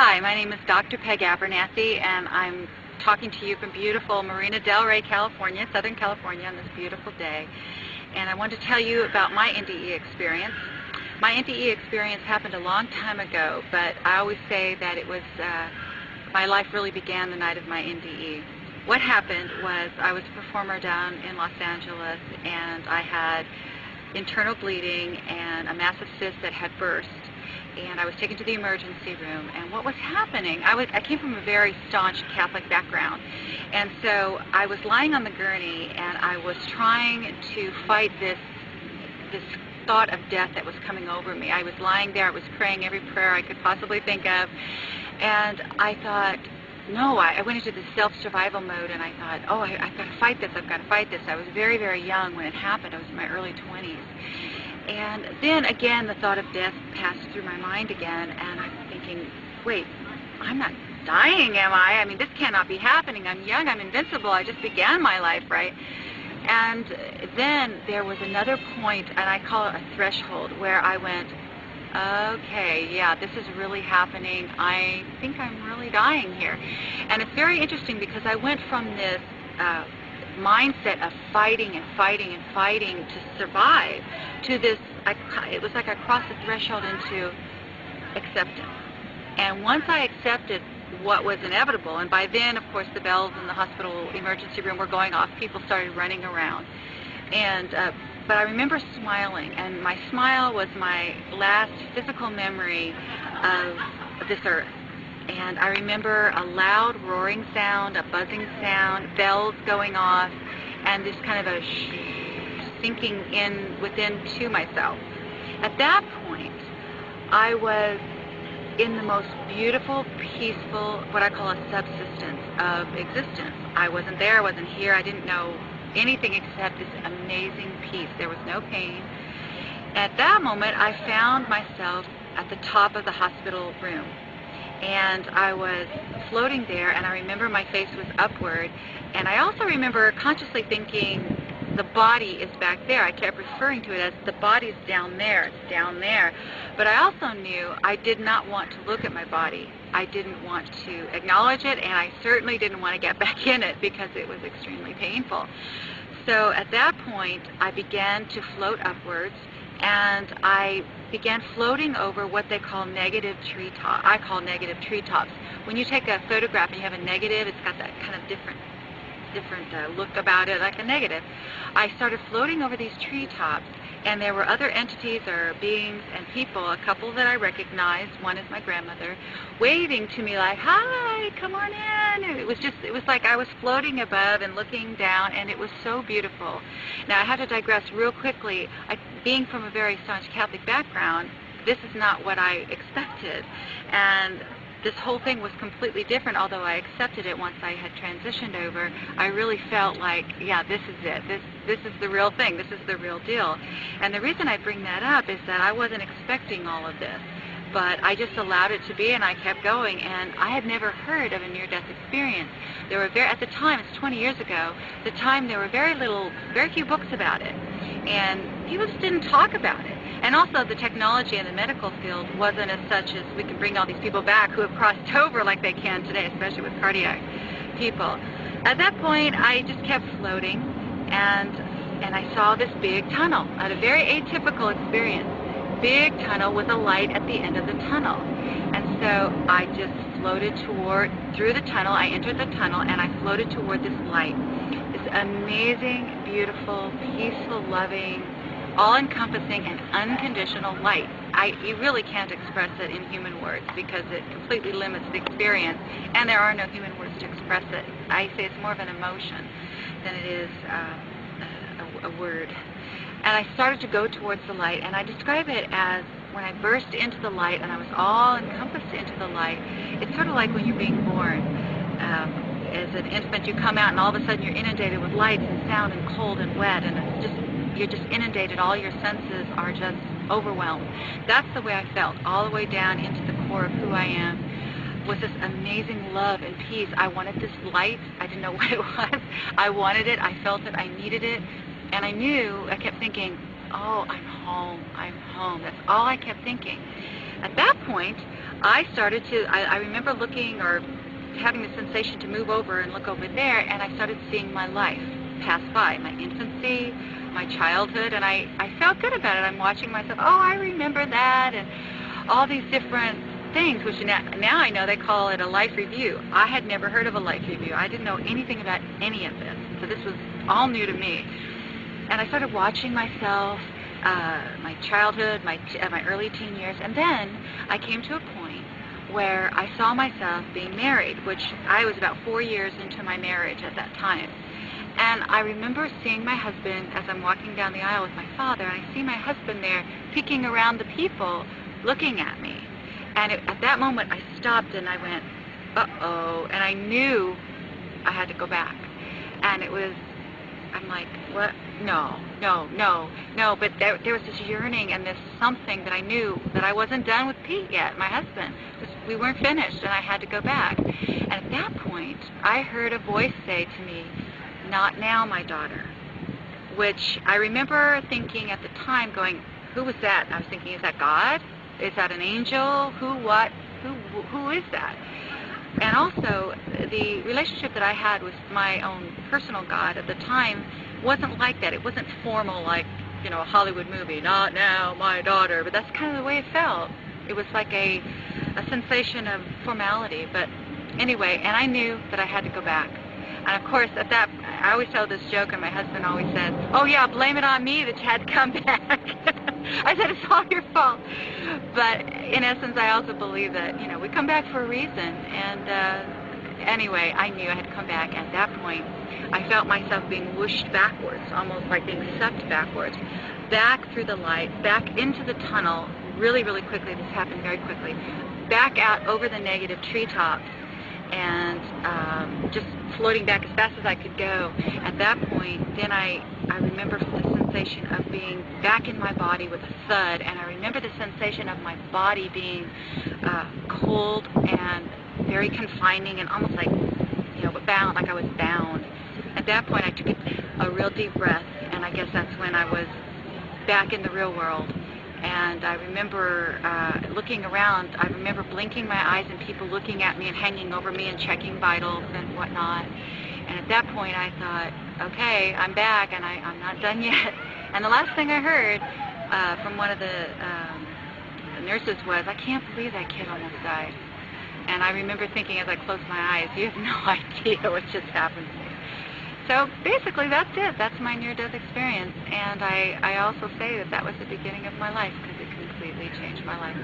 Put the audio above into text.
Hi, my name is Dr. Peg Abernathy, and I'm talking to you from beautiful Marina Del Rey, California, Southern California, on this beautiful day. And I want to tell you about my NDE experience. My NDE experience happened a long time ago, but I always say that it was, my life really began the night of my NDE. What happened was I was a performer down in Los Angeles, and I had internal bleeding and a massive cyst that had burst. And I was taken to the emergency room, and what was happening, I came from a very staunch Catholic background, and so I was lying on the gurney and I was trying to fight this thought of death that was coming over me. I was lying there, I was praying every prayer I could possibly think of, and I thought, no, I went into this self-survival mode, and I thought, oh, I've got to fight this, I've got to fight this. I was very, very young when it happened. I was in my early 20s. And then again, the thought of death passed through my mind again, and I'm thinking, wait, I'm not dying, am I? I mean, this cannot be happening. I'm young, I'm invincible, I just began my life, right? And then there was another point, and I call it a threshold, where I went, okay, yeah, this is really happening. I think I'm really dying here. And it's very interesting because I went from this mindset of fighting and fighting and fighting to survive to this, it was like I crossed the threshold into acceptance. And once I accepted what was inevitable, and by then, of course, the bells in the hospital emergency room were going off, people started running around. And but I remember smiling, and my smile was my last physical memory of this earth. And I remember a loud roaring sound, a buzzing sound, bells going off, and this kind of a sinking in within to myself. At that point, I was in the most beautiful, peaceful, what I call a subsistence of existence. I wasn't there, I wasn't here, I didn't know anything except this amazing peace. There was no pain. At that moment, I found myself at the top of the hospital room. And I was floating there, and I remember my face was upward, and I also remember consciously thinking, the body is back there. I kept referring to it as the body's down there, it's down there. But I also knew I did not want to look at my body. I didn't want to acknowledge it, and I certainly didn't want to get back in it because it was extremely painful. So at that point, I began to float upwards, and I began floating over what they call negative treetops. I call negative treetops. When you take a photograph and you have a negative, it's got that kind of different look about it, like a negative. I started floating over these treetops, and there were other entities or beings and people, a couple that I recognized, one is my grandmother, waving to me like, hi, come on in. And it was like I was floating above and looking down, and it was so beautiful. Now I have to digress real quickly. Being from a very staunch Catholic background, this is not what I expected. And this whole thing was completely different, although I accepted it once I had transitioned over. I really felt like, yeah, this is it. This is the real thing. This is the real deal. And the reason I bring that up is that I wasn't expecting all of this, but I just allowed it to be, and I kept going. And I had never heard of a near-death experience. There were at the time, it's 20 years ago, the time there were very few books about it, and people just didn't talk about it. And also the technology in the medical field wasn't as such as we can bring all these people back who have crossed over like they can today, especially with cardiac people. At that point, I just kept floating, and I saw this big tunnel. I had a very atypical experience. Big tunnel with a light at the end of the tunnel. And so I just floated through the tunnel. I entered the tunnel, and I floated toward this light. This amazing, beautiful, peaceful, loving, all-encompassing and unconditional light. You really can't express it in human words because it completely limits the experience, and there are no human words to express it. I say it's more of an emotion than it is a word. And I started to go towards the light, and I describe it as when I burst into the light and I was all encompassed into the light. It's sort of like when you're being born. As an infant, you come out and all of a sudden you're inundated with lights and sound and cold and wet, and you're just inundated. All your senses are just overwhelmed. That's the way I felt, all the way down into the core of who I am, with this amazing love and peace. I wanted this light. I didn't know what it was. I wanted it. I felt it. I needed it. And I kept thinking, oh, I'm home. I'm home. That's all I kept thinking. At that point, I remember looking or having the sensation to move over and look over there, and I started seeing my life pass by, my infancy, my childhood, and I felt good about it. I'm watching myself, oh, I remember that, and all these different things, which now I know they call it a life review. I had never heard of a life review. I didn't know anything about any of this, so this was all new to me. And I started watching myself, my childhood, my early teen years, and then I came to a point where I saw myself being married, which I was about 4 years into my marriage at that time. And I remember seeing my husband as I'm walking down the aisle with my father, and I see my husband there peeking around the people looking at me. And at that moment I stopped and I went, uh-oh, and I knew I had to go back. And I'm like, what? No, but there was this yearning and this something that I knew that I wasn't done with Pete yet, my husband. We weren't finished, and I had to go back. And at that point, I heard a voice say to me, "Not now, my daughter," which I remember thinking at the time, going, who was that? And I was thinking, is that God? Is that an angel? Who is that? And also, the relationship that I had with my own personal God at the time wasn't like that. It wasn't formal like, you know, a Hollywood movie, not now, my daughter, but that's kind of the way it felt. It was like a sensation of formality, but anyway, and I knew that I had to go back. And of course, at that, I always tell this joke, and my husband always says, oh yeah, blame it on me that you had to come back. I said, it's all your fault. But in essence, I also believe that, you know, we come back for a reason. And anyway, I knew I had to come back. At that point, I felt myself being whooshed backwards, almost like being sucked backwards, back through the light, back into the tunnel, really, really quickly. This happened very quickly. Back out over the negative treetops, and just floating back as fast as I could go. At that point, then I remember the sensation of being back in my body with a thud, and I remember the sensation of my body being cold and very confining and almost like, you know, bound, like I was bound. At that point, I took a real deep breath, and I guess that's when I was back in the real world. And I remember looking around. I remember blinking my eyes and people looking at me and hanging over me and checking vitals and whatnot. And at that point I thought, okay, I'm back, and I'm not done yet. And the last thing I heard from one of the nurses was, I can't believe that kid almost died. And I remember thinking as I closed my eyes, you have no idea what just happened to me. So basically that's it. That's my near-death experience. And I also say that that was the beginning of my life, because it completely changed my life.